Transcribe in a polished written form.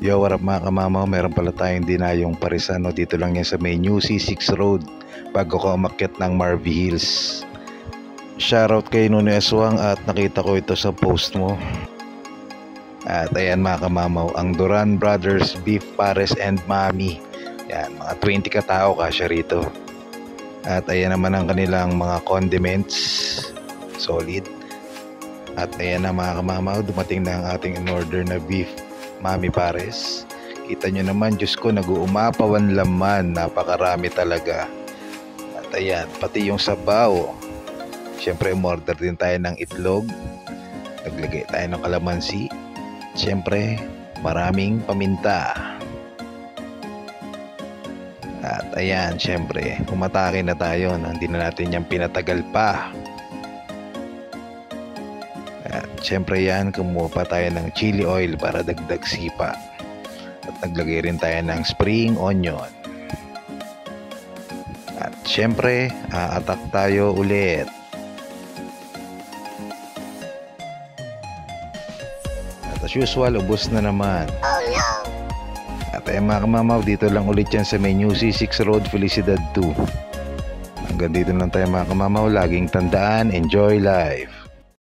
Yo, what up mga kamamaw, meron pala tayong dinayong parisano. Dito lang yan sa may New C6 Road bago ka umakyat ng Marvy Hills. Shoutout kay Nuno Aswang at nakita ko ito sa post mo. At ayan mga kamamaw, ang Duran Brothers Beef Pares and Mami. Yan, mga 20 katao kasya rito. At ayan naman ang kanilang mga condiments. Solid. At ayan na mga kamamaw, dumating na ang ating in-order na beef Mami Pares. Kita nyo naman, Diyos ko, nag-uumapawan laman. Napakarami talaga. At ayan, pati yung sabaw. Siyempre, umorder din tayo ng itlog. Naglagay tayo ng kalamansi. Siyempre, maraming paminta. At ayan, siyempre, pumatake na tayo. Hindi na natin yung pinatagal pa. At syempre yan, kumuha pa tayo ng chili oil para dagdag sipa. At naglagay rin tayo ng spring onion. At syempre, aatak tayo ulit. At as usual, ubos na naman. Oh no! At mga kamamaw, dito lang ulit yan sa may New C6 Road, Felicidad 2. Hanggang dito lang tayo mga kamamaw. Laging tandaan, enjoy life.